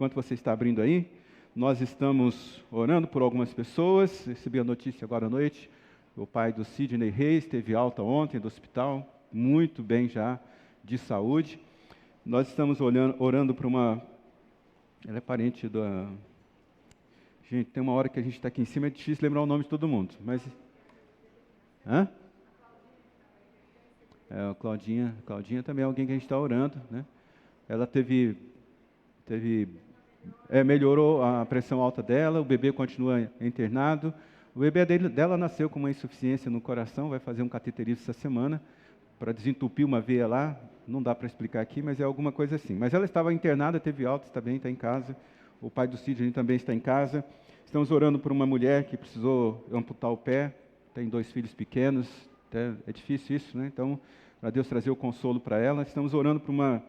Enquanto você está abrindo aí, nós estamos orando por algumas pessoas. Recebi a notícia agora à noite, o pai do Sidney Reis teve alta ontem do hospital, muito bem já, de saúde. Nós estamos orando por uma... Ela é parente da... Gente, tem uma hora que a gente está aqui em cima, é difícil lembrar o nome de todo mundo, mas... Hã? A Claudinha também é alguém que a gente está orando, né? Ela melhorou a pressão alta dela, o bebê continua internado. O bebê dela nasceu com uma insuficiência no coração, vai fazer um cateterismo essa semana, para desentupir uma veia lá, não dá para explicar aqui, mas é alguma coisa assim. Mas ela estava internada, teve alta, está bem, está em casa. O pai do Sidney também está em casa. Estamos orando por uma mulher que precisou amputar o pé, tem 2 filhos pequenos, é difícil isso, né? Então, para Deus trazer o consolo para ela. Estamos orando por uma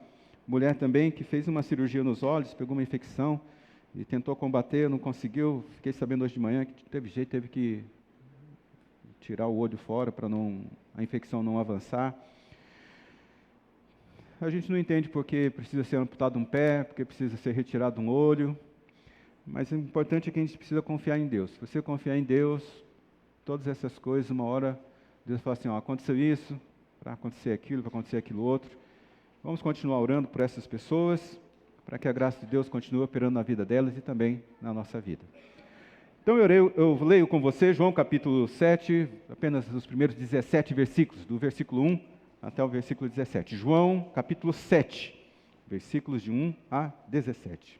mulher também que fez uma cirurgia nos olhos, pegou uma infecção e tentou combater, não conseguiu. Fiquei sabendo hoje de manhã que teve que tirar o olho fora para a infecção não avançar. A gente não entende porque precisa ser amputado um pé, porque precisa ser retirado um olho, mas o importante é que a gente precisa confiar em Deus. Se você confiar em Deus, todas essas coisas, uma hora Deus fala assim, aconteceu isso, para acontecer aquilo outro. Vamos continuar orando por essas pessoas, para que a graça de Deus continue operando na vida delas e também na nossa vida. Então eu leio com você João capítulo 7, apenas os primeiros 17 versículos, do versículo 1 até o versículo 17. João capítulo 7, versículos de 1 a 17.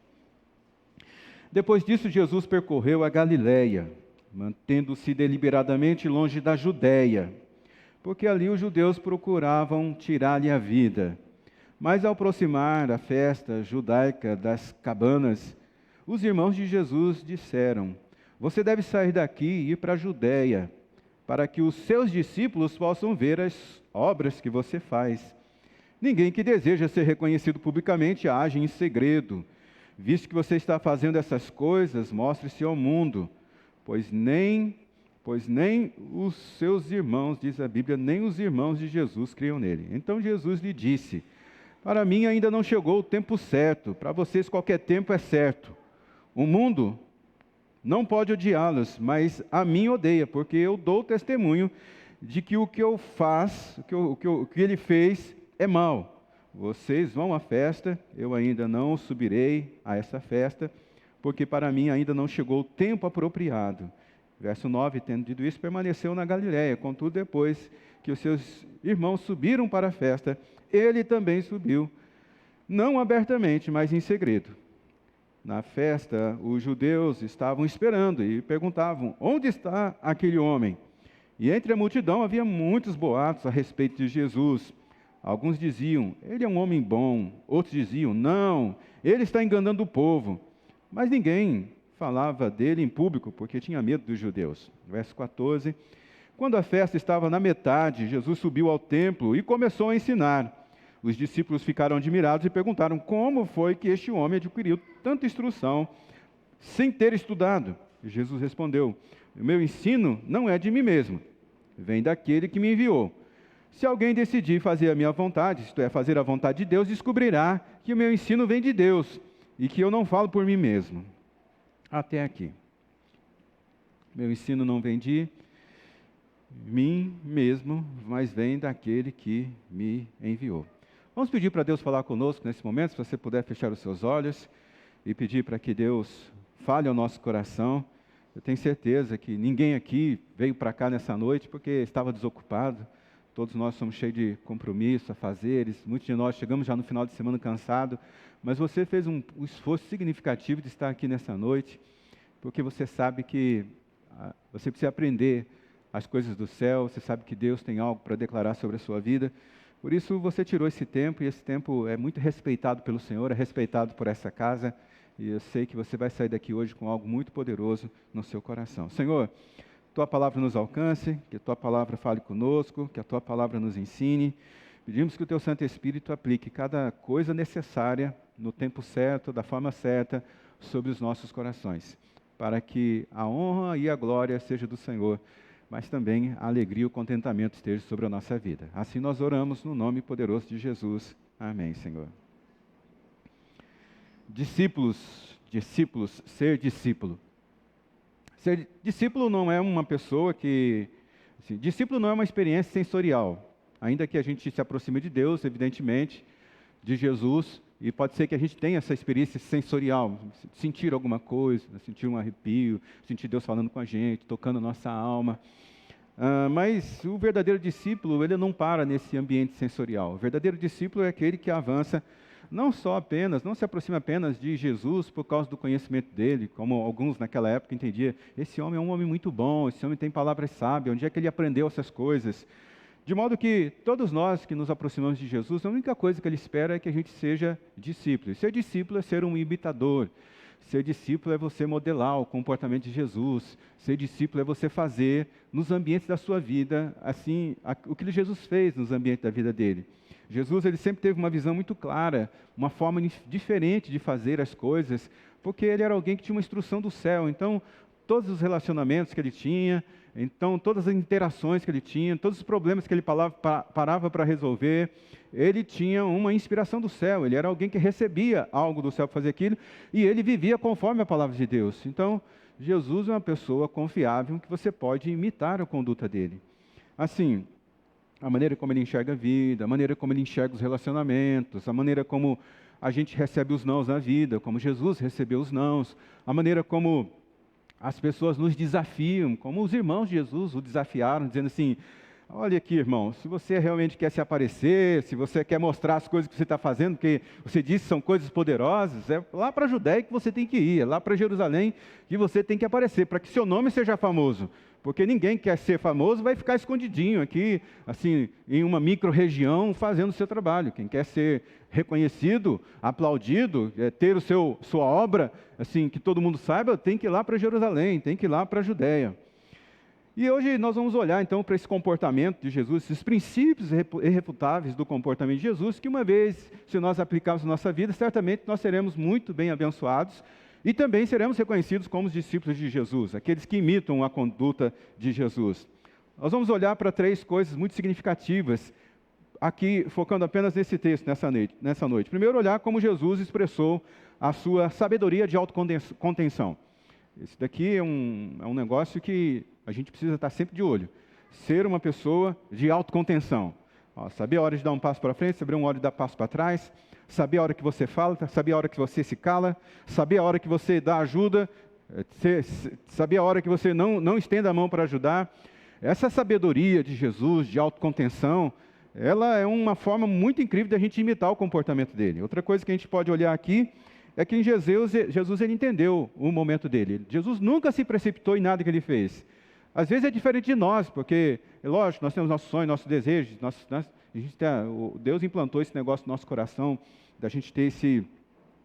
Depois disso, Jesus percorreu a Galileia, mantendo-se deliberadamente longe da Judéia, porque ali os judeus procuravam tirar-lhe a vida. Mas ao aproximar a festa judaica das cabanas, os irmãos de Jesus disseram: você deve sair daqui e ir para a Judéia, para que os seus discípulos possam ver as obras que você faz. Ninguém que deseja ser reconhecido publicamente age em segredo. Visto que você está fazendo essas coisas, mostre-se ao mundo, pois nem os seus irmãos, diz a Bíblia, nem os irmãos de Jesus criam nele. Então Jesus lhe disse: para mim ainda não chegou o tempo certo, para vocês qualquer tempo é certo. O mundo não pode odiá-los, mas a mim odeia, porque eu dou testemunho de que o que eu faço, o que ele fez é mal. Vocês vão à festa, eu ainda não subirei a essa festa, porque para mim ainda não chegou o tempo apropriado. Verso 9, tendo dito isso, permaneceu na Galiléia. Contudo, depois que os seus irmãos subiram para a festa, ele também subiu, não abertamente, mas em segredo. Na festa, os judeus estavam esperando e perguntavam: onde está aquele homem? E entre a multidão havia muitos boatos a respeito de Jesus. Alguns diziam: ele é um homem bom. Outros diziam: não, ele está enganando o povo. Mas ninguém falava dele em público, porque tinha medo dos judeus. Verso 14. Quando a festa estava na metade, Jesus subiu ao templo e começou a ensinar. Os discípulos ficaram admirados e perguntaram: como foi que este homem adquiriu tanta instrução sem ter estudado? E Jesus respondeu: o meu ensino não é de mim mesmo, vem daquele que me enviou. Se alguém decidir fazer a minha vontade, isto é, fazer a vontade de Deus, descobrirá que o meu ensino vem de Deus e que eu não falo por mim mesmo. Até aqui. Meu ensino não vem de mim mesmo, mas vem daquele que me enviou. Vamos pedir para Deus falar conosco nesse momento, se você puder fechar os seus olhos e pedir para que Deus fale ao nosso coração. Eu tenho certeza que ninguém aqui veio para cá nessa noite porque estava desocupado. Todos nós somos cheios de compromisso, afazeres, muitos de nós chegamos já no final de semana cansado, mas você fez um esforço significativo de estar aqui nessa noite, porque você sabe que você precisa aprender as coisas do céu, você sabe que Deus tem algo para declarar sobre a sua vida. Por isso você tirou esse tempo, e esse tempo é muito respeitado pelo Senhor, é respeitado por essa casa, e eu sei que você vai sair daqui hoje com algo muito poderoso no seu coração. Senhor, Tua palavra nos alcance, que Tua palavra fale conosco, que a Tua palavra nos ensine. Pedimos que o Teu Santo Espírito aplique cada coisa necessária no tempo certo, da forma certa, sobre os nossos corações, para que a honra e a glória seja do Senhor, mas também a alegria e o contentamento estejam sobre a nossa vida. Assim nós oramos no nome poderoso de Jesus. Amém, Senhor. discípulos, ser discípulo. Ser discípulo não é uma pessoa que... Assim, discípulo não é uma experiência sensorial. Ainda que a gente se aproxime de Deus, evidentemente, de Jesus, e pode ser que a gente tenha essa experiência sensorial, sentir alguma coisa, sentir um arrepio, sentir Deus falando com a gente, tocando a nossa alma. Mas o verdadeiro discípulo, ele não para nesse ambiente sensorial. O verdadeiro discípulo é aquele que avança não se aproxima apenas de Jesus por causa do conhecimento dele, como alguns naquela época entendiam, esse homem é um homem muito bom, esse homem tem palavras sábias, onde é que ele aprendeu essas coisas? De modo que todos nós que nos aproximamos de Jesus, a única coisa que ele espera é que a gente seja discípulo. E ser discípulo é ser um imitador. Ser discípulo é você modelar o comportamento de Jesus. Ser discípulo é você fazer nos ambientes da sua vida, assim, o que Jesus fez nos ambientes da vida dele. Jesus, ele sempre teve uma visão muito clara, uma forma diferente de fazer as coisas, porque ele era alguém que tinha uma instrução do céu. Então, todos os relacionamentos que ele tinha, então todas as interações que ele tinha, todos os problemas que ele parava para resolver, ele tinha uma inspiração do céu. Ele era alguém que recebia algo do céu para fazer aquilo, e ele vivia conforme a palavra de Deus. Então, Jesus é uma pessoa confiável que você pode imitar a conduta dele. Assim, a maneira como ele enxerga a vida, a maneira como ele enxerga os relacionamentos, a maneira como a gente recebe os nãos na vida, como Jesus recebeu os nãos, a maneira como as pessoas nos desafiam, como os irmãos de Jesus o desafiaram, dizendo assim, olha aqui, irmão, se você realmente quer se aparecer, se você quer mostrar as coisas que você está fazendo, porque você disse que são coisas poderosas, é lá para a Judéia que você tem que ir, é lá para Jerusalém que você tem que aparecer, para que seu nome seja famoso. Porque ninguém quer ser famoso vai ficar escondidinho aqui, assim, em uma micro-região, fazendo o seu trabalho. Quem quer ser reconhecido, aplaudido, ter sua obra, assim, que todo mundo saiba, tem que ir lá para Jerusalém, tem que ir lá para a Judéia. E hoje nós vamos olhar, então, para esse comportamento de Jesus, esses princípios irrefutáveis do comportamento de Jesus, que uma vez, se nós aplicarmos na nossa vida, certamente nós seremos muito bem abençoados, e também seremos reconhecidos como os discípulos de Jesus, aqueles que imitam a conduta de Jesus. Nós vamos olhar para 3 coisas muito significativas, aqui focando apenas nesse texto, nessa noite. Primeiro, olhar como Jesus expressou a sua sabedoria de autocontenção. Esse daqui é um negócio que a gente precisa estar sempre de olho. Ser uma pessoa de autocontenção. Saber a hora de dar um passo para frente, saber a hora de dar passo para trás, saber a hora que você fala, saber a hora que você se cala, saber a hora que você dá ajuda, saber a hora que você não estende a mão para ajudar. Essa sabedoria de Jesus, de autocontenção, ela é uma forma muito incrível de a gente imitar o comportamento dele. Outra coisa que a gente pode olhar aqui é que em Jesus ele entendeu o momento dele. Jesus nunca se precipitou em nada que ele fez. Às vezes é diferente de nós, porque, é lógico, nós temos nossos sonhos, nossos desejos, Deus implantou esse negócio no nosso coração, da gente ter esse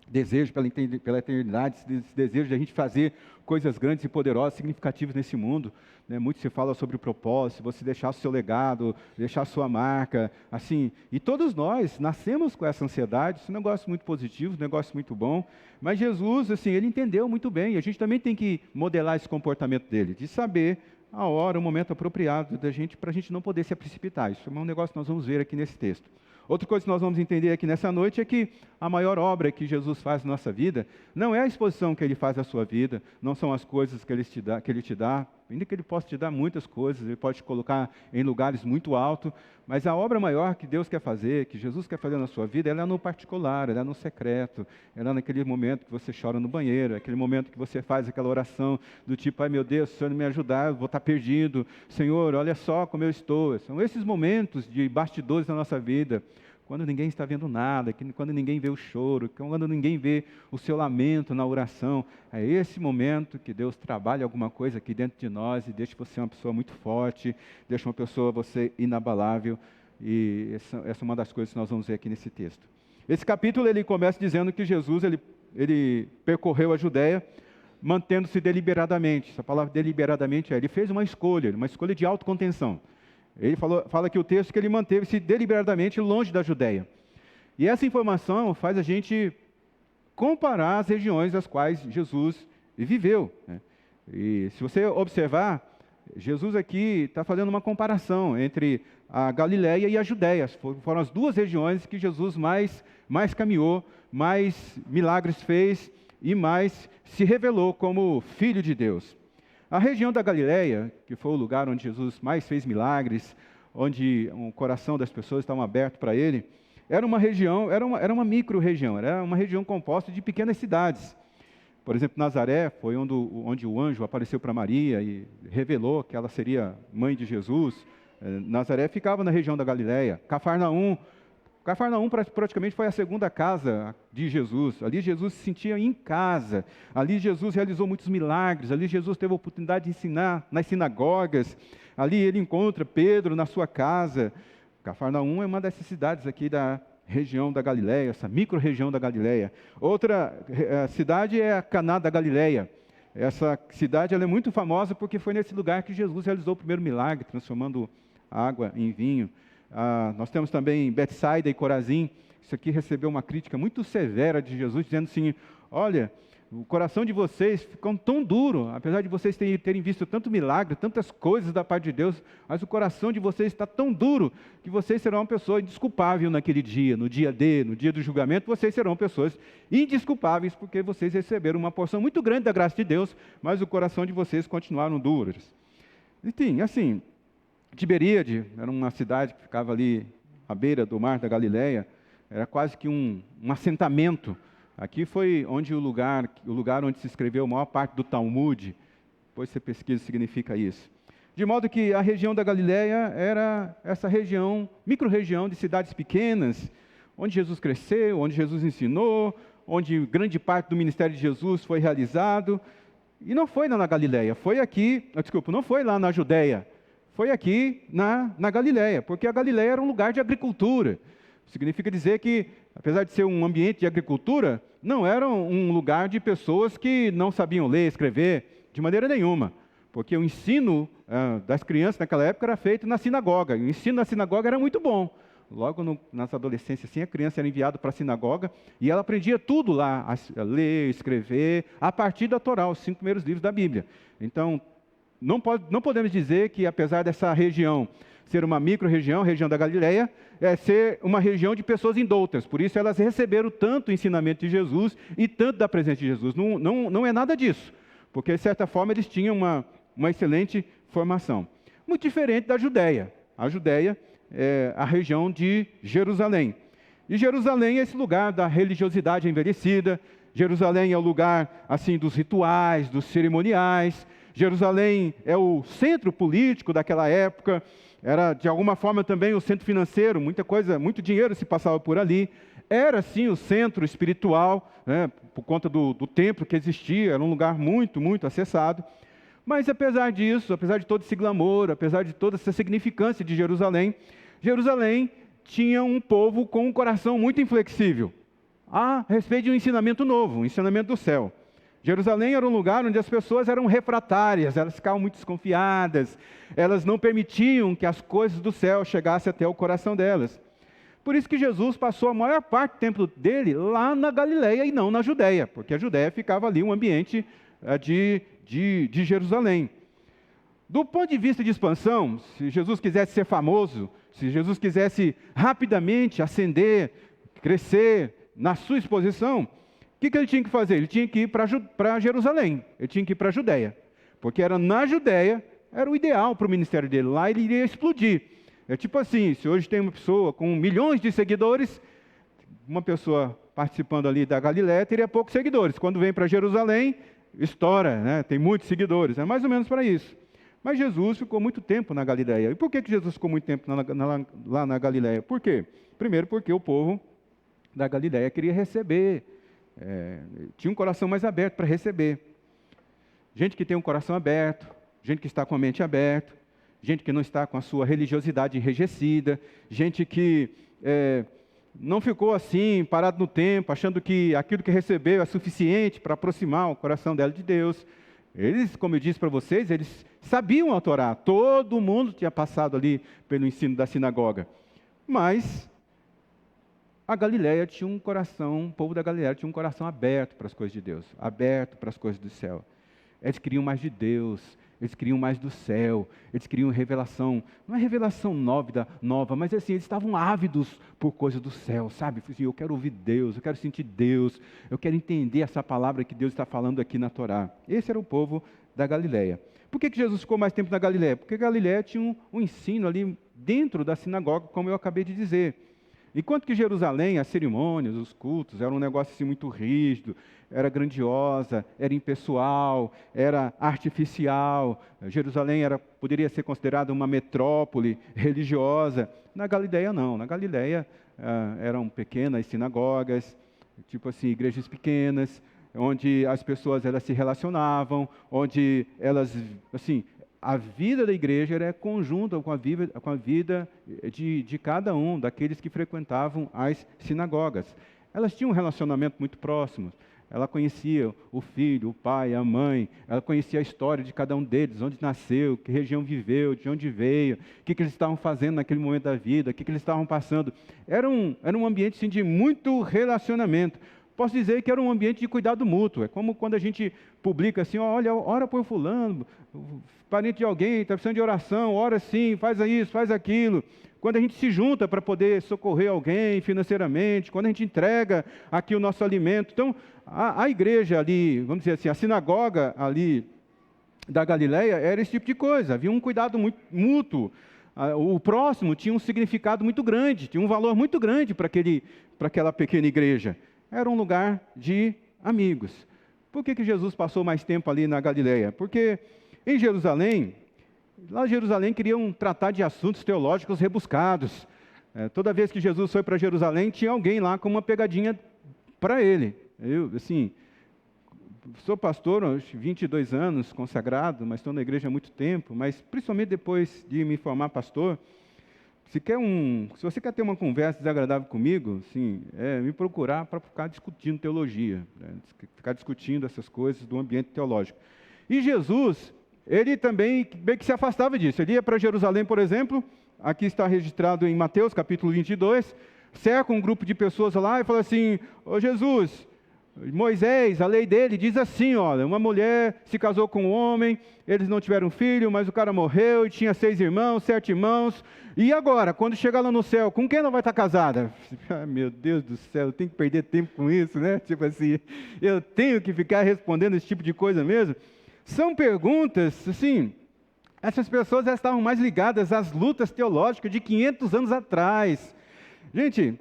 desejo pela eternidade, esse desejo de a gente fazer coisas grandes e poderosas, significativas nesse mundo. Muito se fala sobre o propósito, você deixar o seu legado, deixar a sua marca, assim. E todos nós nascemos com essa ansiedade, isso é um negócio muito positivo, um negócio muito bom. Mas Jesus, assim, ele entendeu muito bem, e a gente também tem que modelar esse comportamento dele, de saber a hora, o momento apropriado da gente, para a gente não poder se precipitar. Isso é um negócio que nós vamos ver aqui nesse texto. Outra coisa que nós vamos entender aqui nessa noite é que a maior obra que Jesus faz na nossa vida não é a exposição que ele faz à sua vida, não são as coisas que ele te dá, ainda que ele possa te dar muitas coisas, ele pode te colocar em lugares muito altos, mas a obra maior que Deus quer fazer, que Jesus quer fazer na sua vida, ela é no particular, ela é no secreto, ela é naquele momento que você chora no banheiro, aquele momento que você faz aquela oração do tipo, ai meu Deus, se o Senhor não me ajudar, eu vou estar perdido, Senhor, olha só como eu estou. São esses momentos de bastidores da nossa vida, quando ninguém está vendo nada, quando ninguém vê o choro, quando ninguém vê o seu lamento na oração, é esse momento que Deus trabalha alguma coisa aqui dentro de nós e deixa você uma pessoa muito forte, deixa uma pessoa você inabalável, e essa é uma das coisas que nós vamos ver aqui nesse texto. Esse capítulo ele começa dizendo que Jesus ele percorreu a Judéia, mantendo-se deliberadamente. Essa palavra deliberadamente ele fez uma escolha de autocontenção. Ele fala aqui o texto que ele manteve-se deliberadamente longe da Judéia. E essa informação faz a gente comparar as regiões das quais Jesus viveu. E se você observar, Jesus aqui está fazendo uma comparação entre a Galileia e a Judéia. Foram as duas regiões que Jesus mais caminhou, mais milagres fez e mais se revelou como Filho de Deus. A região da Galileia, que foi o lugar onde Jesus mais fez milagres, onde o coração das pessoas estava aberto para Ele, era uma região, era uma micro-região, era uma região composta de pequenas cidades. Por exemplo, Nazaré foi onde o anjo apareceu para Maria e revelou que ela seria mãe de Jesus. Nazaré ficava na região da Galileia. Cafarnaum praticamente foi a segunda casa de Jesus. Ali Jesus se sentia em casa. Ali Jesus realizou muitos milagres. Ali Jesus teve a oportunidade de ensinar nas sinagogas. Ali ele encontra Pedro na sua casa. Cafarnaum é uma dessas cidades aqui da região da Galileia, essa micro-região da Galileia. Outra cidade é a Caná da Galileia. Essa cidade ela é muito famosa porque foi nesse lugar que Jesus realizou o primeiro milagre, transformando água em vinho. Nós temos também Betsaida e Corazim. Isso aqui recebeu uma crítica muito severa de Jesus, dizendo assim, olha, o coração de vocês ficou tão duro, apesar de vocês terem visto tanto milagre, tantas coisas da parte de Deus, mas o coração de vocês está tão duro que vocês serão uma pessoa indesculpável naquele dia, no dia do julgamento, vocês serão pessoas indesculpáveis porque vocês receberam uma porção muito grande da graça de Deus, mas o coração de vocês continuaram duros. Enfim, assim, Tiberíade era uma cidade que ficava ali à beira do mar da Galileia, era quase que um assentamento. Aqui foi o lugar onde se escreveu a maior parte do Talmud. Depois você pesquisa o que significa isso. De modo que a região da Galileia era essa região, micro-região de cidades pequenas, onde Jesus cresceu, onde Jesus ensinou, onde grande parte do ministério de Jesus foi realizado. E não foi lá na Galileia, não foi lá na Judéia, foi aqui na Galileia, porque a Galileia era um lugar de agricultura. Significa dizer que, apesar de ser um ambiente de agricultura, não era um lugar de pessoas que não sabiam ler, escrever, de maneira nenhuma. Porque o ensino das crianças naquela época era feito na sinagoga. E o ensino na sinagoga era muito bom. Logo nas adolescências, assim, a criança era enviada para a sinagoga e ela aprendia tudo lá, a ler, escrever, a partir da Torá, os 5 primeiros livros da Bíblia. Então, não podemos dizer que, apesar dessa região ser uma micro-região, a região da Galileia, ser uma região de pessoas indoutas. Por isso elas receberam tanto o ensinamento de Jesus e tanto da presença de Jesus. Não é nada disso, porque de certa forma eles tinham uma excelente formação. Muito diferente da Judéia. A Judéia é a região de Jerusalém. E Jerusalém é esse lugar da religiosidade envelhecida. Jerusalém é o lugar assim dos rituais, dos cerimoniais. Jerusalém é o centro político daquela época. Era, de alguma forma, também o centro financeiro, muito dinheiro se passava por ali. Era, sim, o centro espiritual, né, por conta do templo que existia, era um lugar muito, muito acessado. Mas, apesar disso, apesar de todo esse glamour, apesar de toda essa significância de Jerusalém, Jerusalém tinha um povo com um coração muito inflexível a respeito de um ensinamento novo, um ensinamento do céu. Jerusalém era um lugar onde as pessoas eram refratárias, elas ficavam muito desconfiadas, elas não permitiam que as coisas do céu chegassem até o coração delas. Por isso que Jesus passou a maior parte do tempo dele lá na Galileia e não na Judéia, porque a Judéia ficava ali um ambiente de Jerusalém. Do ponto de vista de expansão, se Jesus quisesse ser famoso, se Jesus quisesse rapidamente ascender, crescer na sua exposição, o que ele tinha que fazer? Ele tinha que ir para Jerusalém, ele tinha que ir para a Judéia, porque era na Judéia, era o ideal para o ministério dele, lá ele iria explodir. É tipo assim, se hoje tem uma pessoa com milhões de seguidores, uma pessoa participando ali da Galileia teria poucos seguidores, quando vem para Jerusalém, estoura, né? Tem muitos seguidores, é mais ou menos para isso. Mas Jesus ficou muito tempo na Galileia. E por que Jesus ficou muito tempo lá na Galileia? Por quê? Primeiro porque o povo da Galileia queria receber, tinha um coração mais aberto para receber. Gente que tem um coração aberto, gente que está com a mente aberta, gente que não está com a sua religiosidade enrijecida, gente que não ficou assim, parado no tempo, achando que aquilo que recebeu é suficiente para aproximar o coração dela de Deus. Eles, como eu disse para vocês, eles sabiam a Torá, todo mundo tinha passado ali pelo ensino da sinagoga, mas a Galileia tinha um coração, o povo da Galileia tinha um coração aberto para as coisas de Deus, aberto para as coisas do céu. Eles queriam mais de Deus, eles queriam mais do céu, eles queriam revelação, não é revelação nova, mas assim, eles estavam ávidos por coisas do céu, sabe? Assim, eu quero ouvir Deus, eu quero sentir Deus, eu quero entender essa palavra que Deus está falando aqui na Torá. Esse era o povo da Galileia. Por que Jesus ficou mais tempo na Galileia? Porque Galileia tinha um ensino ali dentro da sinagoga, como eu acabei de dizer. Enquanto que Jerusalém, as cerimônias, os cultos, era um negócio assim muito rígido, era grandiosa, era impessoal, era artificial. Jerusalém poderia ser considerada uma metrópole religiosa. Na Galileia não, na Galileia eram pequenas sinagogas, tipo assim, igrejas pequenas, onde as pessoas elas se relacionavam, onde elas, assim, a vida da igreja era conjunta com a vida de cada um daqueles que frequentavam as sinagogas. Elas tinham um relacionamento muito próximo. Ela conhecia o filho, o pai, a mãe. Ela conhecia a história de cada um deles, onde nasceu, que região viveu, de onde veio, o que eles estavam fazendo naquele momento da vida, o que eles estavam passando. Era um ambiente assim, de muito relacionamento. Posso dizer que era um ambiente de cuidado mútuo. É como quando a gente publica assim, olha, ora por fulano, parente de alguém, está precisando de oração, ora sim, faz isso, faz aquilo. Quando a gente se junta para poder socorrer alguém financeiramente, quando a gente entrega aqui o nosso alimento. Então, a igreja ali, vamos dizer assim, a sinagoga ali da Galileia era esse tipo de coisa. Havia um cuidado muito mútuo. O próximo tinha um significado muito grande, tinha um valor muito grande para aquela pequena igreja. Era um lugar de amigos. Por que Jesus passou mais tempo ali na Galileia? Porque em Jerusalém, lá em Jerusalém queriam tratar de assuntos teológicos rebuscados. Toda vez que Jesus foi para Jerusalém, tinha alguém lá com uma pegadinha para ele. Eu, assim, sou pastor há 22 anos, consagrado, mas estou na igreja há muito tempo, mas principalmente depois de me formar pastor, se você quer ter uma conversa desagradável comigo, assim, me procurar para ficar discutindo teologia, ficar discutindo essas coisas do ambiente teológico. E Jesus, ele também meio que se afastava disso. Ele ia para Jerusalém, por exemplo, aqui está registrado em Mateus, capítulo 22, cerca um grupo de pessoas lá e fala assim, ô Jesus, Moisés, a lei dele diz assim, olha, uma mulher se casou com um homem, eles não tiveram filho, mas o cara morreu e tinha 6 irmãos, 7 irmãos, e agora, quando chegar lá no céu, com quem ela vai estar casada? Ah, meu Deus do céu, eu tenho que perder tempo com isso, né? Tipo assim, eu tenho que ficar respondendo esse tipo de coisa mesmo? São perguntas, assim, essas pessoas já estavam mais ligadas às lutas teológicas de 500 anos atrás. Gente,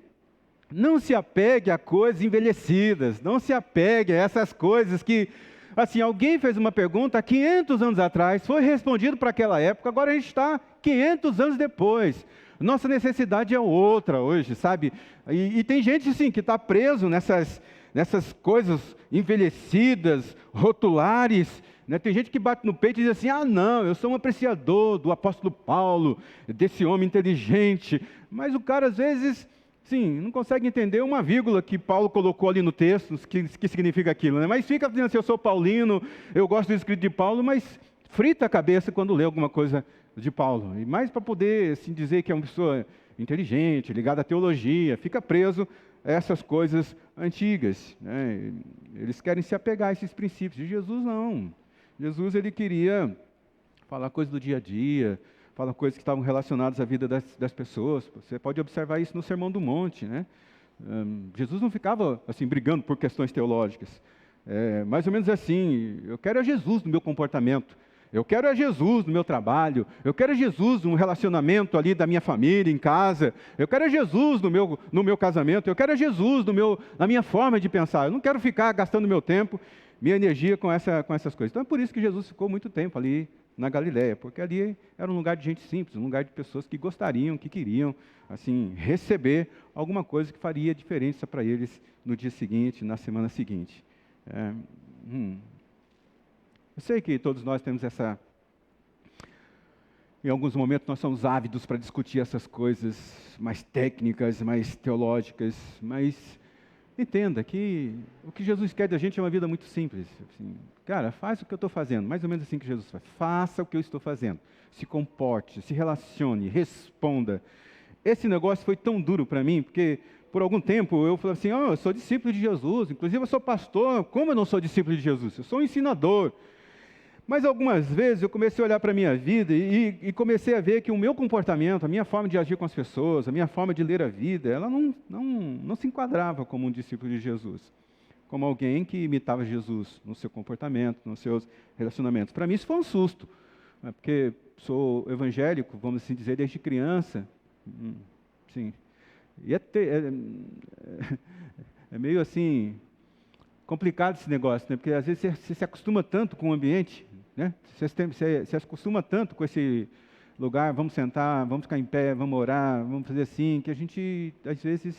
não se apegue a coisas envelhecidas, não se apegue a essas coisas que, assim, alguém fez uma pergunta há 500 anos atrás, foi respondido para aquela época, agora a gente está 500 anos depois. Nossa necessidade é outra hoje, sabe? E tem gente, assim, que está preso nessas coisas envelhecidas, rotulares, né? Tem gente que bate no peito e diz assim, não, eu sou um apreciador do apóstolo Paulo, desse homem inteligente, mas o cara às vezes... Sim, não consegue entender uma vírgula que Paulo colocou ali no texto, que significa aquilo, né? Mas fica dizendo assim, eu sou paulino, eu gosto do escrito de Paulo, mas frita a cabeça quando lê alguma coisa de Paulo. E mais para poder assim, dizer que é uma pessoa inteligente, ligada à teologia, fica preso a essas coisas antigas, né? Eles querem se apegar a esses princípios. E Jesus não. Jesus, ele queria falar coisas do dia a dia, fala coisas que estavam relacionadas à vida das pessoas. Você pode observar isso no Sermão do Monte, né? Jesus não ficava assim brigando por questões teológicas. Mais ou menos assim, eu quero Jesus no meu comportamento, eu quero Jesus no meu trabalho, eu quero Jesus no relacionamento ali da minha família, em casa, eu quero Jesus no meu casamento, eu quero Jesus na minha forma de pensar. Eu não quero ficar gastando meu tempo, minha energia com essas coisas. Então é por isso que Jesus ficou muito tempo ali na Galileia, porque ali era um lugar de gente simples, um lugar de pessoas que gostariam, que queriam, assim, receber alguma coisa que faria diferença para eles no dia seguinte, na semana seguinte. Eu sei que todos nós temos em alguns momentos nós somos ávidos para discutir essas coisas mais técnicas, mais teológicas, mas entenda que o que Jesus quer da gente é uma vida muito simples. Assim, cara, faz o que eu estou fazendo, mais ou menos assim que Jesus faz. Faça o que eu estou fazendo. Se comporte, se relacione, responda. Esse negócio foi tão duro para mim, porque por algum tempo eu falei assim, eu sou discípulo de Jesus, inclusive eu sou pastor, como eu não sou discípulo de Jesus? Eu sou um ensinador. Mas algumas vezes eu comecei a olhar para a minha vida e comecei a ver que o meu comportamento, a minha forma de agir com as pessoas, a minha forma de ler a vida, ela não se enquadrava como um discípulo de Jesus, como alguém que imitava Jesus no seu comportamento, nos seus relacionamentos. Para mim isso foi um susto, né, porque sou evangélico, vamos assim dizer, desde criança. Sim. E é meio assim complicado esse negócio, né? Porque às vezes você se acostuma tanto com o ambiente, né? Você se acostuma tanto com esse lugar, vamos sentar, vamos ficar em pé, vamos orar, vamos fazer assim, que a gente, às vezes,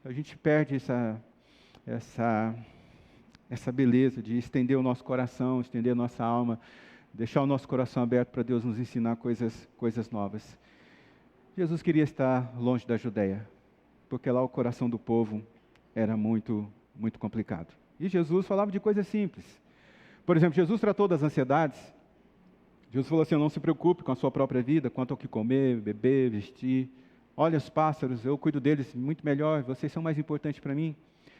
a gente perde essa beleza de estender o nosso coração, estender a nossa alma, deixar o nosso coração aberto para Deus nos ensinar coisas novas. Jesus queria estar longe da Judeia, porque lá o coração do povo era muito, muito complicado. E Jesus falava de coisas simples. Por exemplo, Jesus tratou das ansiedades. Jesus falou assim: não se preocupe com a sua própria vida, quanto ao que comer, beber, vestir. Olha os pássaros, eu cuido deles muito melhor, vocês são mais importantes para mim.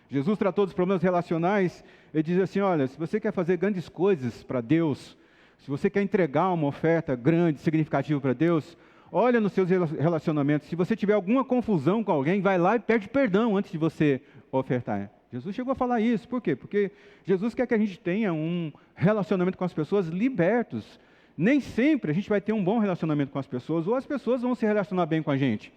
Jesus tratou dos problemas relacionais. Ele diz assim: olha, se você quer fazer grandes coisas para Deus, se você quer entregar uma oferta grande, significativa para Deus, olha nos seus relacionamentos. Se você tiver alguma confusão com alguém, vai lá e pede perdão antes de você ofertar. Jesus chegou a falar isso. Por quê? Porque Jesus quer que a gente tenha um relacionamento com as pessoas libertos. Nem sempre a gente vai ter um bom relacionamento com as pessoas, ou as pessoas vão se relacionar bem com a gente.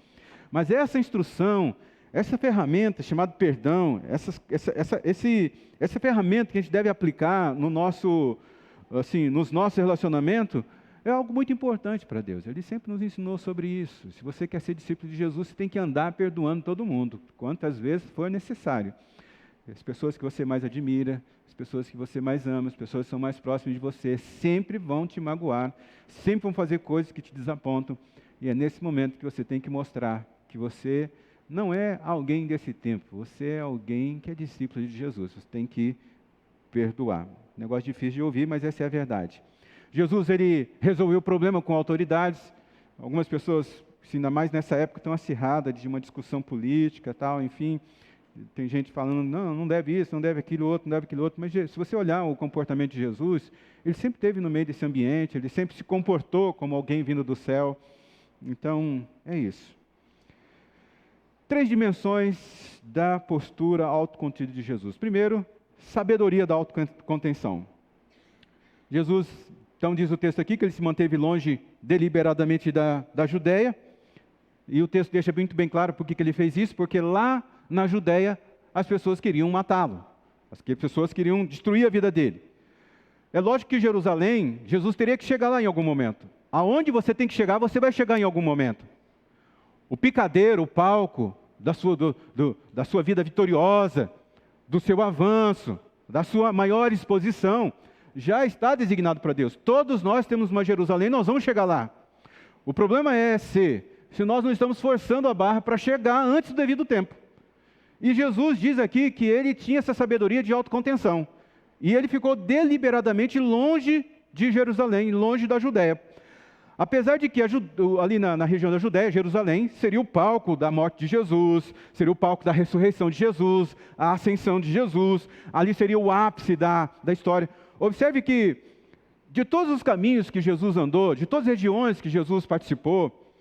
Mas essa instrução, essa ferramenta chamada perdão, essa ferramenta que a gente deve aplicar no nos nossos relacionamentos, é algo muito importante para Deus. Ele sempre nos ensinou sobre isso. Se você quer ser discípulo de Jesus, você tem que andar perdoando todo mundo, quantas vezes for necessário. As pessoas que você mais admira, as pessoas que você mais ama, as pessoas que são mais próximas de você, sempre vão te magoar, sempre vão fazer coisas que te desapontam. E é nesse momento que você tem que mostrar que você não é alguém desse tempo, você é alguém que é discípulo de Jesus. Você tem que perdoar. Negócio difícil de ouvir, mas essa é a verdade. Jesus, ele resolveu o problema com autoridades. Algumas pessoas, ainda mais nessa época, estão acirradas de uma discussão política, tal, enfim. Tem gente falando, não deve isso, não deve aquilo outro, não deve aquilo outro. Mas se você olhar o comportamento de Jesus, ele sempre esteve no meio desse ambiente, ele sempre se comportou como alguém vindo do céu. Então, é isso. 3 dimensões da postura autocontida de Jesus. Primeiro, sabedoria da autocontenção. Jesus, então diz o texto aqui, que ele se manteve longe deliberadamente da Judeia. E o texto deixa muito bem claro por que ele fez isso, porque lá na Judeia as pessoas queriam matá-lo. As pessoas queriam destruir a vida dele. É lógico que Jerusalém, Jesus teria que chegar lá em algum momento. Aonde você tem que chegar, você vai chegar em algum momento. O picadeiro, o palco da sua vida vitoriosa, do seu avanço, da sua maior exposição, já está designado para Deus. Todos nós temos uma Jerusalém, nós vamos chegar lá. O problema é se nós não estamos forçando a barra para chegar antes do devido tempo. E Jesus diz aqui que ele tinha essa sabedoria de autocontenção. E ele ficou deliberadamente longe de Jerusalém, longe da Judéia. Apesar de que ali na região da Judéia, Jerusalém, seria o palco da morte de Jesus, seria o palco da ressurreição de Jesus, a ascensão de Jesus, ali seria o ápice da história. Observe que, de todos os caminhos que Jesus andou, de todas as regiões que Jesus participou,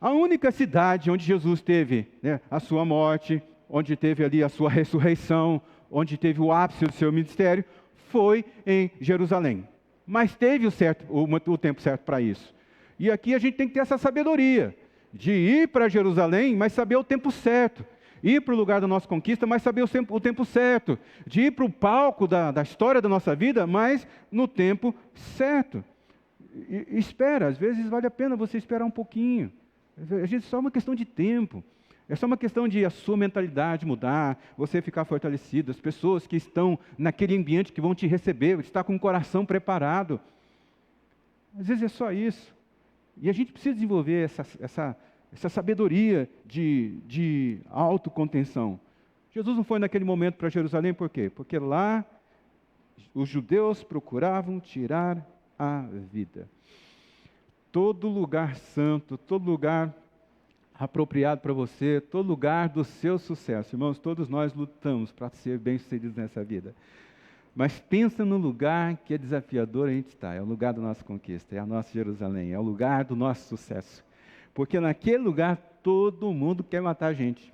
a única cidade onde Jesus teve a sua morte, onde teve ali a sua ressurreição, onde teve o ápice do seu ministério, foi em Jerusalém. Mas teve o tempo certo para isso. E aqui a gente tem que ter essa sabedoria de ir para Jerusalém, mas saber o tempo certo. Ir para o lugar da nossa conquista, mas saber o tempo certo. De ir para o palco da história da nossa vida, mas no tempo certo. E espera, às vezes vale a pena você esperar um pouquinho. A gente só uma questão de tempo. É só uma questão de a sua mentalidade mudar, você ficar fortalecido, as pessoas que estão naquele ambiente que vão te receber, estar com o coração preparado. Às vezes é só isso. E a gente precisa desenvolver essa sabedoria de autocontenção. Jesus não foi naquele momento para Jerusalém, por quê? Porque lá os judeus procuravam tirar a vida. Todo lugar santo, todo lugar apropriado para você, todo lugar do seu sucesso. Irmãos, todos nós lutamos para ser bem-sucedidos nessa vida. Mas pensa no lugar que é desafiador a gente está. É o lugar da nossa conquista, é a nossa Jerusalém, é o lugar do nosso sucesso. Porque naquele lugar todo mundo quer matar a gente.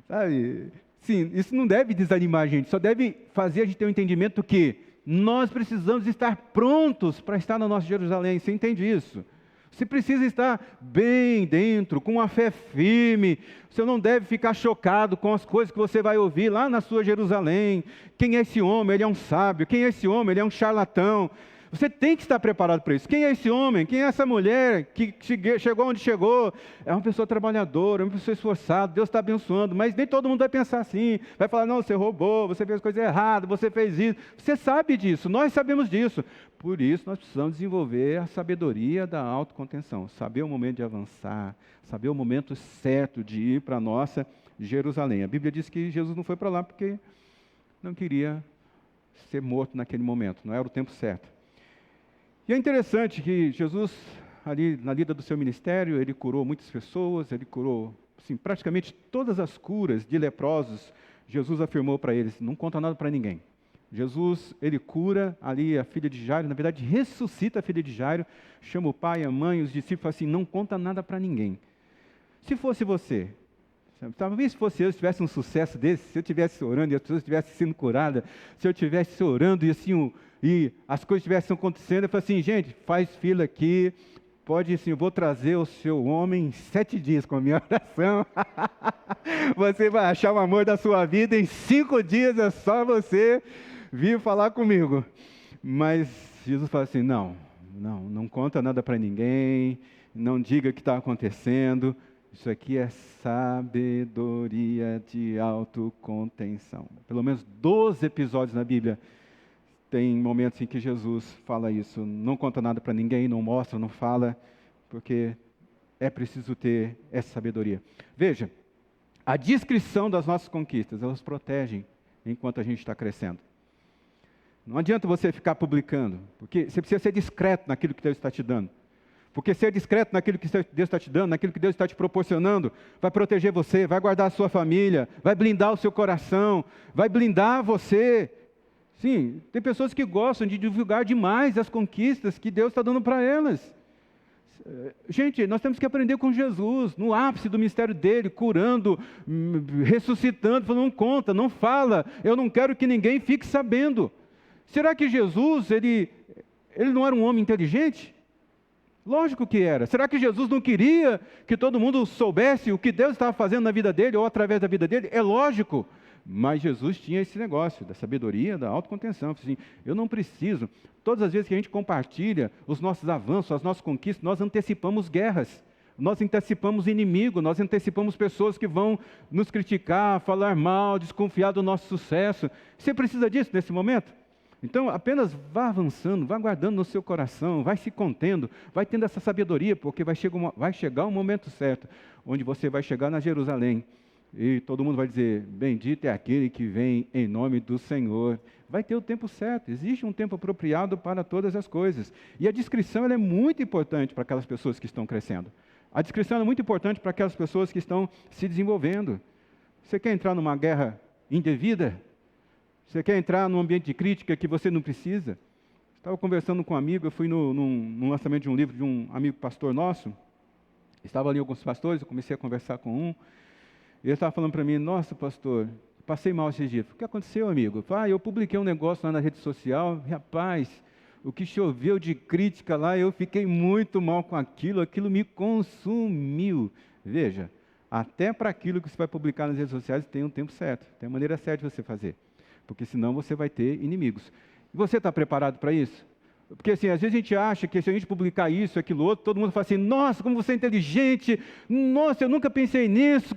Sabe? Sim, isso não deve desanimar a gente, só deve fazer a gente ter um entendimento que nós precisamos estar prontos para estar na nossa Jerusalém. Você entende isso? Você precisa estar bem dentro, com a fé firme. Você não deve ficar chocado com as coisas que você vai ouvir lá na sua Jerusalém. Quem é esse homem? Ele é um sábio. Quem é esse homem? Ele é um charlatão. Você tem que estar preparado para isso. Quem é esse homem? Quem é essa mulher que chegou onde chegou? É uma pessoa trabalhadora, uma pessoa esforçada, Deus está abençoando, mas nem todo mundo vai pensar assim. Vai falar, não, você roubou, você fez coisa errada, você fez isso. Você sabe disso, nós sabemos disso. Por isso nós precisamos desenvolver a sabedoria da autocontenção. Saber o momento de avançar, saber o momento certo de ir para a nossa Jerusalém. A Bíblia diz que Jesus não foi para lá porque não queria ser morto naquele momento, não era o tempo certo. E é interessante que Jesus, ali na lida do seu ministério, ele curou muitas pessoas, ele curou, assim, praticamente todas as curas de leprosos. Jesus afirmou para eles, não conta nada para ninguém. Jesus, ele cura ali a filha de Jairo, na verdade ressuscita a filha de Jairo, chama o pai, a mãe, os discípulos, fala assim, não conta nada para ninguém. Se fosse você, talvez se fosse eu, se tivesse um sucesso desse, se eu estivesse orando e as pessoas estivessem sendo curadas, se eu estivesse orando e assim, e as coisas estivessem acontecendo, eu falo assim, gente, faz fila aqui, pode assim, eu vou trazer o seu homem em 7 dias com a minha oração, você vai achar o amor da sua vida, em 5 dias é só você vir falar comigo. Mas Jesus fala assim, não conta nada para ninguém, não diga o que está acontecendo, isso aqui é sabedoria de autocontenção. Pelo menos 12 episódios na Bíblia tem momentos em que Jesus fala isso. Não conta nada para ninguém, não mostra, não fala, porque é preciso ter essa sabedoria. Veja, a descrição das nossas conquistas, elas protegem enquanto a gente está crescendo. Não adianta você ficar publicando, porque você precisa ser discreto naquilo que Deus está te dando. Porque ser discreto naquilo que Deus está te dando, naquilo que Deus está te proporcionando, vai proteger você, vai guardar a sua família, vai blindar o seu coração, vai blindar você. Sim, tem pessoas que gostam de divulgar demais as conquistas que Deus está dando para elas. Gente, nós temos que aprender com Jesus, no ápice do ministério dele, curando, ressuscitando, falando, não conta, não fala, eu não quero que ninguém fique sabendo. Será que Jesus, ele não era um homem inteligente? Lógico que era. Será que Jesus não queria que todo mundo soubesse o que Deus estava fazendo na vida dele ou através da vida dele? É lógico. Mas Jesus tinha esse negócio da sabedoria, da autocontenção. Assim, eu não preciso. Todas as vezes que a gente compartilha os nossos avanços, as nossas conquistas, nós antecipamos guerras. Nós antecipamos inimigo, nós antecipamos pessoas que vão nos criticar, falar mal, desconfiar do nosso sucesso. Você precisa disso nesse momento? Então, apenas vá avançando, vá guardando no seu coração, vai se contendo, vai tendo essa sabedoria, porque vai chegar um momento certo, onde você vai chegar na Jerusalém, e todo mundo vai dizer, bendito é aquele que vem em nome do Senhor. Vai ter o tempo certo, existe um tempo apropriado para todas as coisas. E a descrição ela é muito importante para aquelas pessoas que estão crescendo. A descrição é muito importante para aquelas pessoas que estão se desenvolvendo. Você quer entrar numa guerra indevida? Você quer entrar num ambiente de crítica que você não precisa? Estava conversando com um amigo, eu fui no lançamento de um livro de um amigo pastor nosso. Estava ali alguns pastores, eu comecei a conversar com um. Ele estava falando para mim, nossa pastor, passei mal esses dias. O que aconteceu, amigo? Eu publiquei um negócio lá na rede social, rapaz, o que choveu de crítica lá, eu fiquei muito mal com aquilo me consumiu. Veja, até para aquilo que você vai publicar nas redes sociais tem um tempo certo, tem a maneira certa de você fazer. Porque senão você vai ter inimigos. E você está preparado para isso? Porque assim, às vezes a gente acha que se a gente publicar isso, aquilo outro, todo mundo fala assim, nossa, como você é inteligente, nossa, eu nunca pensei nisso,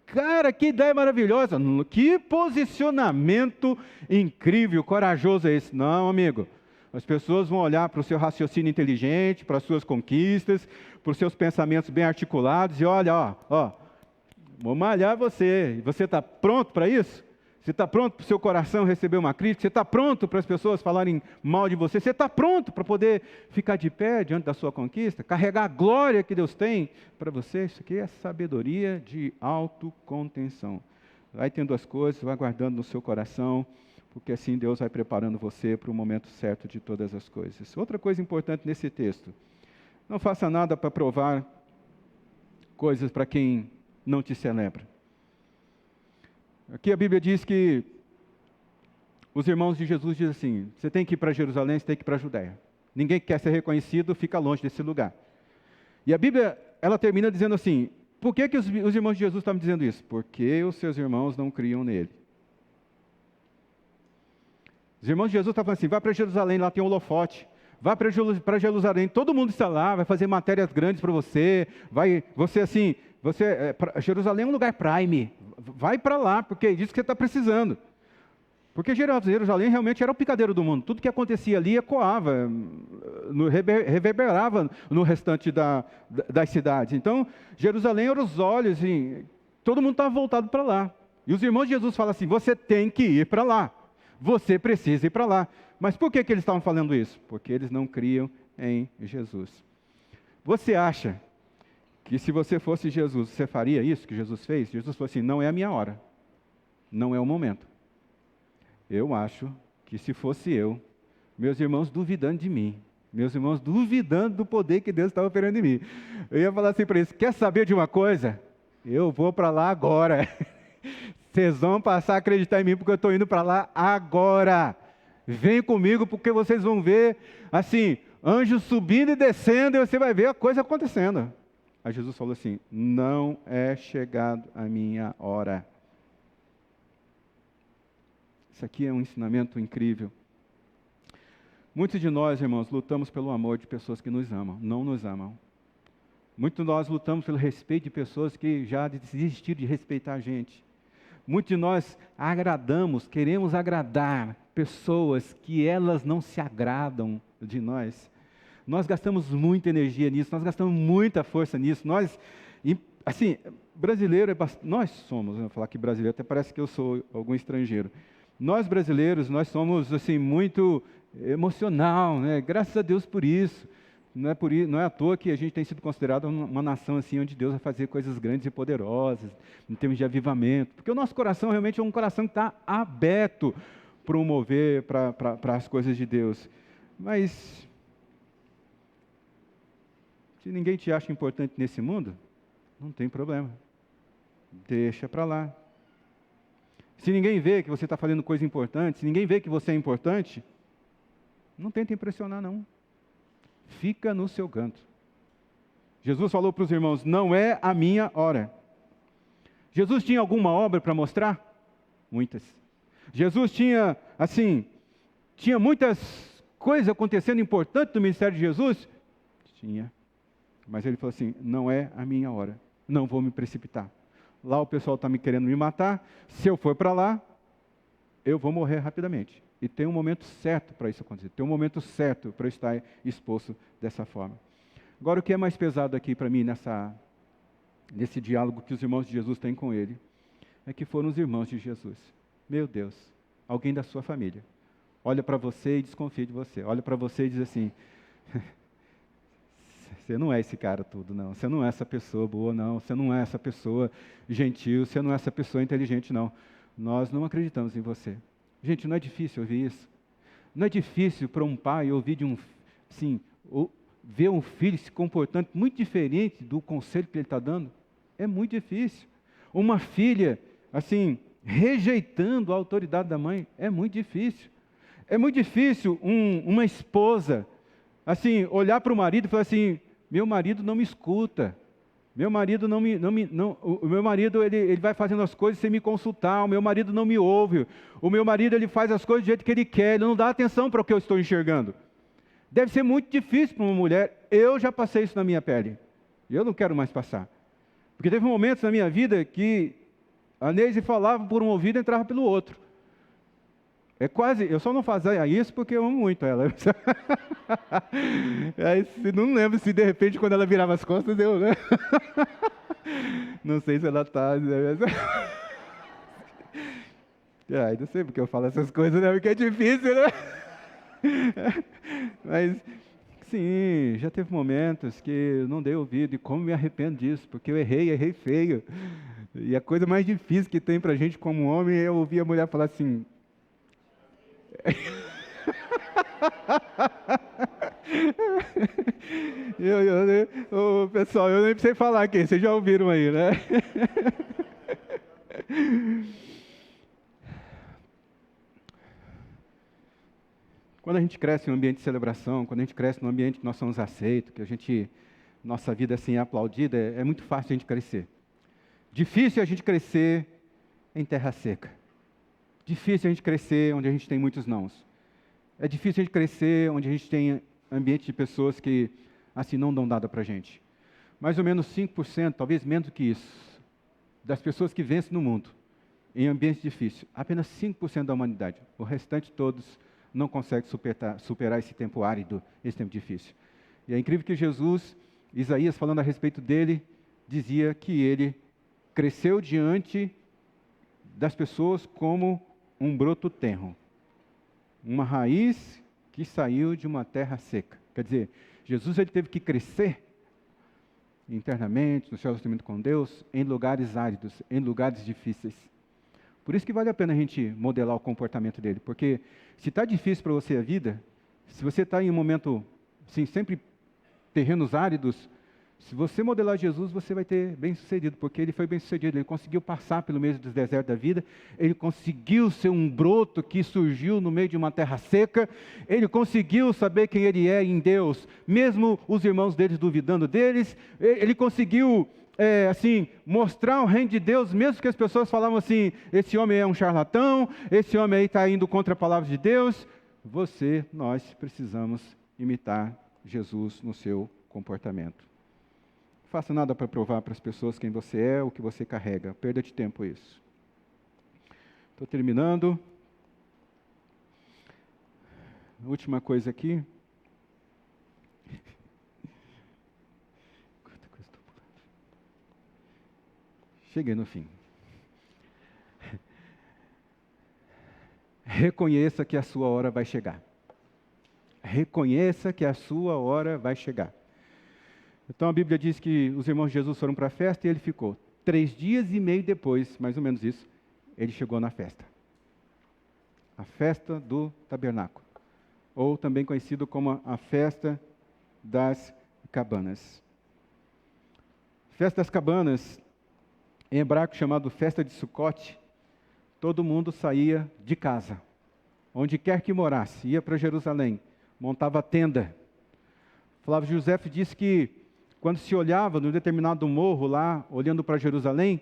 cara, que ideia maravilhosa, que posicionamento incrível, corajoso é esse. Não, amigo, as pessoas vão olhar para o seu raciocínio inteligente, para as suas conquistas, para os seus pensamentos bem articulados, e olha, vou malhar você, você está pronto para isso? Você está pronto para o seu coração receber uma crítica? Você está pronto para as pessoas falarem mal de você? Você está pronto para poder ficar de pé diante da sua conquista? Carregar a glória que Deus tem para você? Isso aqui é sabedoria de autocontenção. Vai tendo as coisas, vai guardando no seu coração, porque assim Deus vai preparando você para o momento certo de todas as coisas. Outra coisa importante nesse texto: não faça nada para provar coisas para quem não te celebra. Aqui a Bíblia diz que os irmãos de Jesus dizem assim: você tem que ir para Jerusalém, você tem que ir para a Judéia. Ninguém que quer ser reconhecido fica longe desse lugar. E a Bíblia, ela termina dizendo assim: por que os irmãos de Jesus estavam dizendo isso? Porque os seus irmãos não criam nele. Os irmãos de Jesus estavam falando assim: vai para Jerusalém, lá tem um holofote. Vai para Jerusalém, todo mundo está lá, vai fazer matérias grandes para você. Jerusalém é um lugar prime. Vai para lá, porque é disso que você está precisando. Porque Jerusalém realmente era o picadeiro do mundo. Tudo que acontecia ali ecoava, reverberava no restante das cidades. Então, Jerusalém era os olhos, assim, todo mundo estava voltado para lá. E os irmãos de Jesus falam assim: você tem que ir para lá. Você precisa ir para lá. Mas por que eles estavam falando isso? Porque eles não criam em Jesus. Você acha que se você fosse Jesus, você faria isso que Jesus fez? Jesus falou assim: não é a minha hora. Não é o momento. Eu acho que se fosse eu, meus irmãos duvidando de mim, meus irmãos duvidando do poder que Deus estava operando em mim, eu ia falar assim para eles: quer saber de uma coisa? Eu vou para lá agora. Vocês vão passar a acreditar em mim porque eu estou indo para lá agora. Vem comigo porque vocês vão ver, assim, anjos subindo e descendo, e você vai ver a coisa acontecendo. Aí Jesus falou assim: não é chegado a minha hora. Isso aqui é um ensinamento incrível. Muitos de nós, irmãos, lutamos pelo amor de pessoas que nos amam, não nos amam. Muitos de nós lutamos pelo respeito de pessoas que já desistiram de respeitar a gente. Muitos de nós queremos agradar pessoas que elas não se agradam de nós. Nós gastamos muita energia nisso, nós gastamos muita força nisso. Nós, assim, brasileiro nós somos, eu vou falar que brasileiro, até parece que eu sou algum estrangeiro. Nós brasileiros, nós somos assim muito emocional, né? Graças a Deus por isso. Não é à toa que a gente tem sido considerado uma nação assim, onde Deus vai fazer coisas grandes e poderosas, em termos de avivamento. Porque o nosso coração realmente é um coração que está aberto para o mover, para as coisas de Deus. Mas, se ninguém te acha importante nesse mundo, não tem problema. Deixa para lá. Se ninguém vê que você está fazendo coisa importante, se ninguém vê que você é importante, não tenta impressionar, não. Fica no seu canto. Jesus falou para os irmãos: não é a minha hora. Jesus tinha alguma obra para mostrar? Muitas. Jesus tinha muitas coisas acontecendo importantes no ministério de Jesus? Tinha. Mas ele falou assim: não é a minha hora. Não vou me precipitar. Lá o pessoal está me querendo me matar. Se eu for para lá, eu vou morrer rapidamente. E tem um momento certo para isso acontecer. Tem um momento certo para eu estar exposto dessa forma. Agora, o que é mais pesado aqui para mim nesse diálogo que os irmãos de Jesus têm com ele, é que foram os irmãos de Jesus. Meu Deus, alguém da sua família olha para você e desconfia de você. Olha para você e diz assim: você não é esse cara tudo, não. Você não é essa pessoa boa, não. Você não é essa pessoa gentil. Você não é essa pessoa inteligente, não. Nós não acreditamos em você. Gente, não é difícil ouvir isso. Não é difícil para um pai ouvir ver um filho se comportando muito diferente do conselho que ele está dando. É muito difícil. Uma filha, rejeitando a autoridade da mãe, é muito difícil. É muito difícil uma esposa, olhar para o marido e falar assim: meu marido não me escuta. Meu marido o meu marido ele vai fazendo as coisas sem me consultar. O meu marido não me ouve. O meu marido ele faz as coisas do jeito que ele quer. Ele não dá atenção para o que eu estou enxergando. Deve ser muito difícil para uma mulher. Eu já passei isso na minha pele. E eu não quero mais passar. Porque teve momentos na minha vida que a Neise falava por um ouvido e entrava pelo outro. Eu só não fazia isso porque eu amo muito ela. Aí, não lembro se de repente quando ela virava as costas eu... Não sei se ela está... não sei porque eu falo essas coisas, né? Porque é difícil, né? Mas, sim, já teve momentos que eu não dei ouvido, e como me arrependo disso, porque eu errei feio. E a coisa mais difícil que tem pra gente como homem é ouvir a mulher falar assim: Pessoal, eu nem precisei falar aqui, vocês já ouviram aí, né? Quando a gente cresce em um ambiente de celebração, quando a gente cresce num ambiente que nós somos aceitos, que nossa vida assim é aplaudida, é muito fácil a gente crescer. Difícil a gente crescer em terra seca. Difícil a gente crescer onde a gente tem muitos nãos. É difícil a gente crescer onde a gente tem ambiente de pessoas que assim não dão nada para a gente. Mais ou menos 5%, talvez menos do que isso, das pessoas que vencem no mundo, em ambientes difíceis, apenas 5% da humanidade. O restante todos não consegue superar esse tempo árido, esse tempo difícil. E é incrível que Jesus, Isaías, falando a respeito dele, dizia que ele cresceu diante das pessoas como um broto tenro, uma raiz que saiu de uma terra seca. Quer dizer, Jesus ele teve que crescer internamente, no seu relacionamento com Deus, em lugares áridos, em lugares difíceis. Por isso que vale a pena a gente modelar o comportamento dele, porque se está difícil para você a vida, se você está em um momento, assim, sempre terrenos áridos, se você modelar Jesus, você vai ter bem-sucedido, porque ele foi bem-sucedido, ele conseguiu passar pelo meio dos desertos da vida, ele conseguiu ser um broto que surgiu no meio de uma terra seca, ele conseguiu saber quem ele é em Deus, mesmo os irmãos deles duvidando deles, ele conseguiu mostrar o reino de Deus, mesmo que as pessoas falavam assim, esse homem é um charlatão, esse homem aí está indo contra a palavra de Deus. Nós precisamos imitar Jesus no seu comportamento. Não faça nada para provar para as pessoas quem você é, o que você carrega. Perda de tempo isso. Estou terminando. Última coisa aqui. Cheguei no fim. Reconheça que a sua hora vai chegar. Reconheça que a sua hora vai chegar. Então a Bíblia diz que os irmãos de Jesus foram para a festa e ele ficou. 3 dias e meio depois, mais ou menos isso, ele chegou na festa. A festa do tabernáculo. Ou também conhecido como a festa das cabanas. Festa das cabanas, em hebraico chamado festa de Sucote, todo mundo saía de casa, onde quer que morasse, ia para Jerusalém, montava tenda. Flávio José disse que quando se olhava num determinado morro lá, olhando para Jerusalém,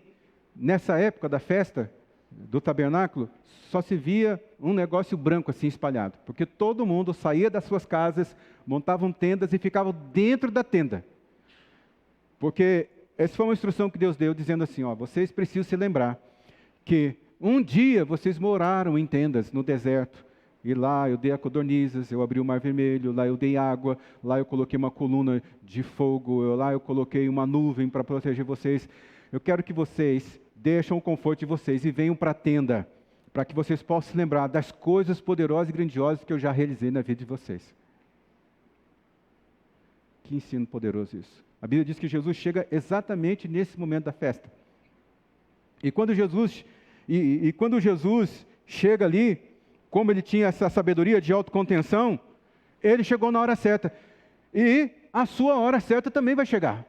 nessa época da festa do tabernáculo, só se via um negócio branco assim espalhado, porque todo mundo saía das suas casas, montavam tendas e ficavam dentro da tenda. Porque essa foi uma instrução que Deus deu, dizendo assim, vocês precisam se lembrar que um dia vocês moraram em tendas no deserto, e lá eu dei a codornizes, eu abri o mar vermelho, lá eu dei água, lá eu coloquei uma coluna de fogo, lá eu coloquei uma nuvem para proteger vocês. Eu quero que vocês deixem o conforto de vocês e venham para a tenda, para que vocês possam se lembrar das coisas poderosas e grandiosas que eu já realizei na vida de vocês. Que ensino poderoso isso. A Bíblia diz que Jesus chega exatamente nesse momento da festa. E quando Jesus chega ali, como ele tinha essa sabedoria de autocontenção, ele chegou na hora certa. E a sua hora certa também vai chegar.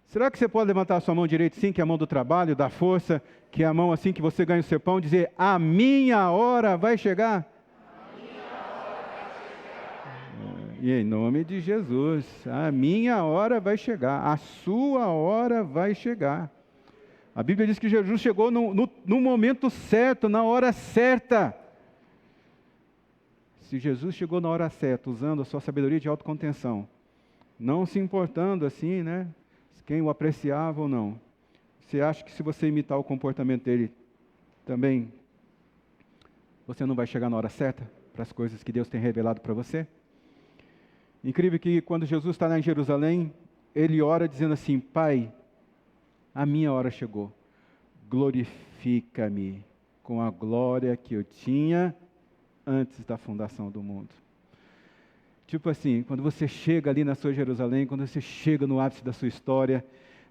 Será que você pode levantar a sua mão direita, sim, que é a mão do trabalho, da força, que é a mão assim que você ganha o seu pão, e dizer, a minha hora vai chegar? E em nome de Jesus, a minha hora vai chegar, a sua hora vai chegar. A Bíblia diz que Jesus chegou no momento certo, na hora certa. Se Jesus chegou na hora certa, usando a sua sabedoria de autocontenção, não se importando assim, né, quem o apreciava ou não, você acha que se você imitar o comportamento dele, também você não vai chegar na hora certa para as coisas que Deus tem revelado para você? Incrível que quando Jesus está lá em Jerusalém, ele ora dizendo assim, Pai, a minha hora chegou, glorifica-me com a glória que eu tinha antes da fundação do mundo. Tipo assim, quando você chega ali na sua Jerusalém, quando você chega no ápice da sua história,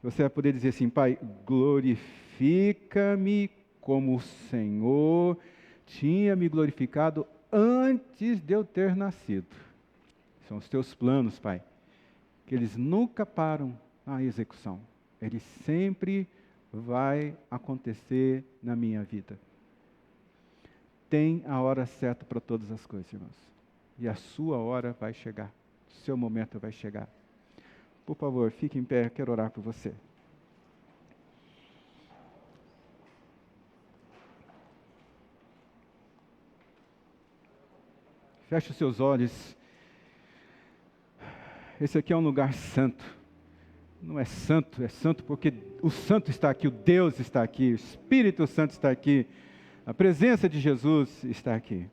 você vai poder dizer assim, Pai, glorifica-me como o Senhor tinha me glorificado antes de eu ter nascido. São os teus planos, Pai, que eles nunca param na execução. Ele sempre vai acontecer na minha vida. Tem a hora certa para todas as coisas, irmãos. E a sua hora vai chegar. O seu momento vai chegar. Por favor, fique em pé, quero orar por você. Feche os seus olhos. Esse aqui é um lugar santo. Não é santo porque o santo está aqui, o Deus está aqui, o Espírito Santo está aqui, a presença de Jesus está aqui.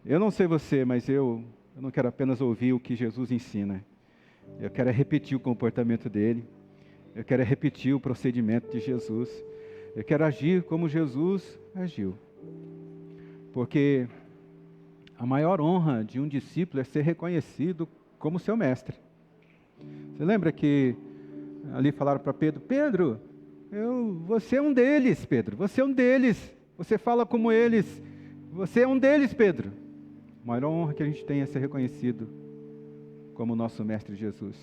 Eu não sei você, mas eu não quero apenas ouvir o que Jesus ensina. Eu quero repetir o comportamento dele. Eu quero repetir o procedimento de Jesus. Eu quero agir como Jesus agiu. Porque a maior honra de um discípulo é ser reconhecido como seu mestre. Você lembra que ali falaram para Pedro, Pedro, você é um deles, Pedro, você é um deles, você fala como eles, você é um deles, Pedro. A maior honra que a gente tem é ser reconhecido como nosso mestre Jesus.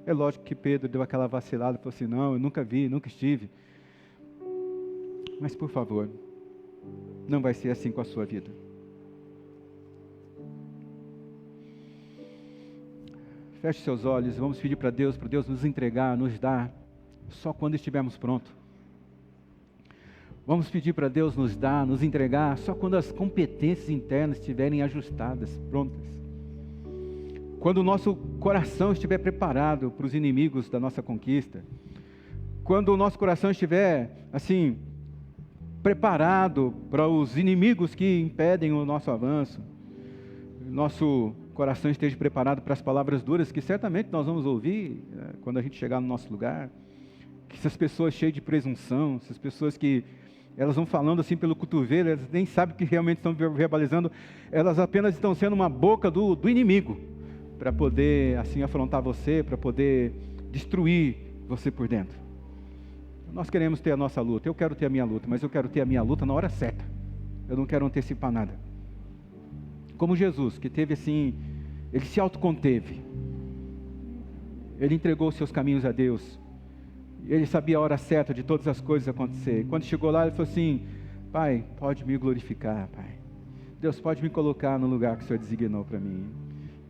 É lógico que Pedro deu aquela vacilada e falou assim, não, eu nunca vi, nunca estive. Mas por favor, não vai ser assim com a sua vida. Feche seus olhos, vamos pedir para Deus nos entregar, nos dar, só quando estivermos prontos. Vamos pedir para Deus nos dar, nos entregar, só quando as competências internas estiverem ajustadas, prontas. Quando o nosso coração estiver preparado para os inimigos da nossa conquista. Quando o nosso coração estiver, assim, preparado para os inimigos que impedem o nosso avanço. Nosso coração esteja preparado para as palavras duras que certamente nós vamos ouvir quando a gente chegar no nosso lugar. Que essas pessoas cheias de presunção, essas pessoas que elas vão falando assim pelo cotovelo, elas nem sabem o que realmente estão verbalizando, elas apenas estão sendo uma boca do inimigo, para poder assim afrontar você, para poder destruir você por dentro. Nós queremos ter a nossa luta, eu quero ter a minha luta, mas eu quero ter a minha luta na hora certa. Eu não quero antecipar nada. Como Jesus, que teve assim, ele se autoconteve. Ele entregou os seus caminhos a Deus. Ele sabia a hora certa de todas as coisas acontecer. E quando chegou lá, ele falou assim, Pai, pode me glorificar, Pai. Deus pode me colocar no lugar que o Senhor designou para mim.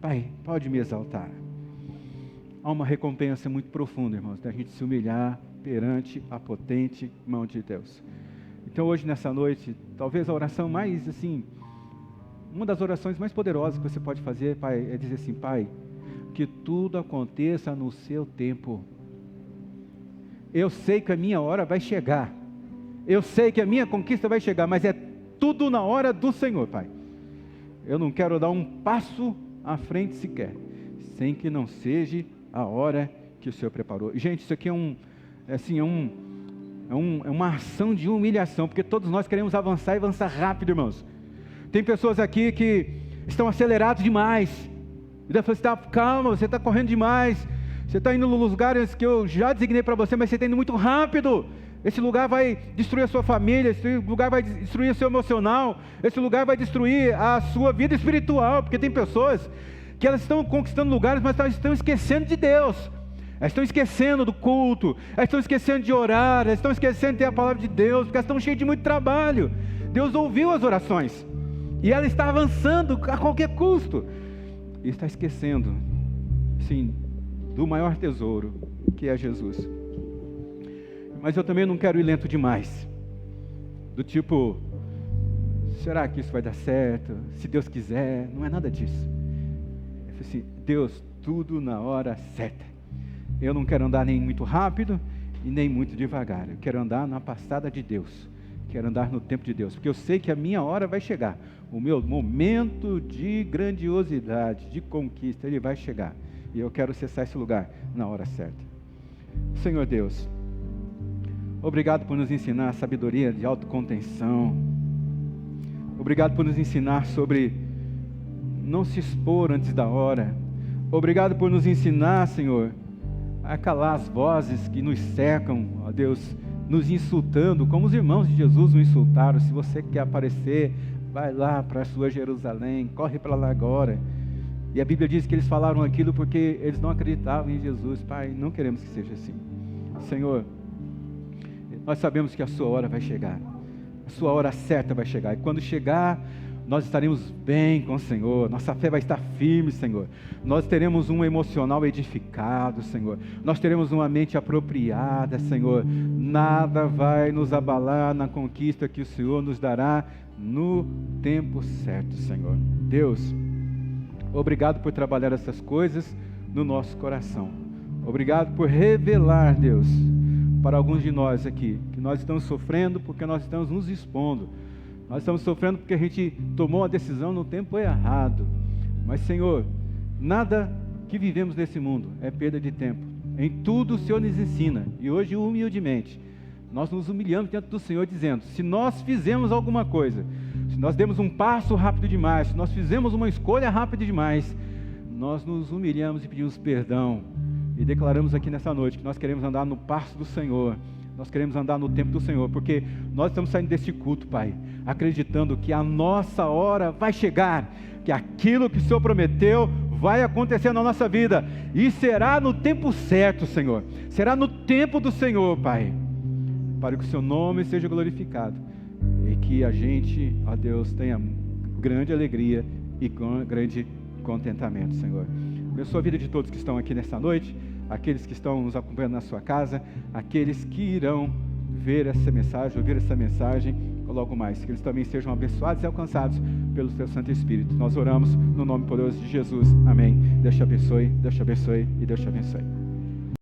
Pai, pode me exaltar. Há uma recompensa muito profunda, irmãos, da gente se humilhar perante a potente mão de Deus. Então hoje, nessa noite, talvez a oração mais assim, uma das orações mais poderosas que você pode fazer, Pai, é dizer assim, Pai, que tudo aconteça no seu tempo. Eu sei que a minha hora vai chegar. Eu sei que a minha conquista vai chegar, mas é tudo na hora do Senhor, Pai. Eu não quero dar um passo à frente sequer, sem que não seja a hora que o Senhor preparou. Gente, isso aqui é uma ação de humilhação, porque todos nós queremos avançar e avançar rápido, irmãos. Tem pessoas aqui que estão acelerados demais. E Deus fala assim, calma, você está correndo demais. Você está indo nos lugares que eu já designei para você, mas você está indo muito rápido. Esse lugar vai destruir a sua família, esse lugar vai destruir o seu emocional, esse lugar vai destruir a sua vida espiritual, porque tem pessoas que elas estão conquistando lugares, mas elas estão esquecendo de Deus. Elas estão esquecendo do culto, elas estão esquecendo de orar, elas estão esquecendo de ter a palavra de Deus, porque elas estão cheias de muito trabalho. Deus ouviu as orações. E ela está avançando a qualquer custo. E está esquecendo, sim, do maior tesouro, que é Jesus. Mas eu também não quero ir lento demais. Do tipo, será que isso vai dar certo? Se Deus quiser, não é nada disso. É assim, Deus, tudo na hora certa. Eu não quero andar nem muito rápido e nem muito devagar. Eu quero andar na passada de Deus. Quero andar no tempo de Deus, porque eu sei que a minha hora vai chegar. O meu momento de grandiosidade, de conquista, ele vai chegar. E eu quero acessar esse lugar na hora certa. Senhor Deus, obrigado por nos ensinar a sabedoria de autocontenção. Obrigado por nos ensinar sobre não se expor antes da hora. Obrigado por nos ensinar, Senhor, a calar as vozes que nos cercam, ó Deus, nos insultando, como os irmãos de Jesus o insultaram. Se você quer aparecer, vai lá para a sua Jerusalém, corre para lá agora. E a Bíblia diz que eles falaram aquilo porque eles não acreditavam em Jesus. Pai, não queremos que seja assim. Senhor, nós sabemos que a sua hora vai chegar, a sua hora certa vai chegar, e quando chegar, nós estaremos bem com o Senhor, nossa fé vai estar firme, Senhor, nós teremos um emocional edificado, Senhor, nós teremos uma mente apropriada, Senhor, nada vai nos abalar na conquista que o Senhor nos dará no tempo certo, Senhor. Deus, obrigado por trabalhar essas coisas no nosso coração, obrigado por revelar, Deus, para alguns de nós aqui, que nós estamos sofrendo porque nós estamos nos expondo, nós estamos sofrendo porque a gente tomou uma decisão no tempo errado, mas Senhor, nada que vivemos nesse mundo é perda de tempo, em tudo o Senhor nos ensina, e hoje humildemente, nós nos humilhamos diante do Senhor dizendo, se nós fizemos alguma coisa, se nós demos um passo rápido demais, se nós fizemos uma escolha rápida demais, nós nos humilhamos e pedimos perdão, e declaramos aqui nessa noite que nós queremos andar no passo do Senhor, nós queremos andar no tempo do Senhor, porque nós estamos saindo deste culto, Pai, acreditando que a nossa hora vai chegar, que aquilo que o Senhor prometeu vai acontecer na nossa vida, e será no tempo certo, Senhor, será no tempo do Senhor, Pai, para que o Seu nome seja glorificado, e que a gente, ó Deus, tenha grande alegria e grande contentamento, Senhor. Abençoa a vida de todos que estão aqui nesta noite, aqueles que estão nos acompanhando na sua casa, aqueles que irão ver essa mensagem, ouvir essa mensagem, logo mais, que eles também sejam abençoados e alcançados pelo Teu Santo Espírito. Nós oramos no nome poderoso de Jesus. Amém. Deus te abençoe e Deus te abençoe.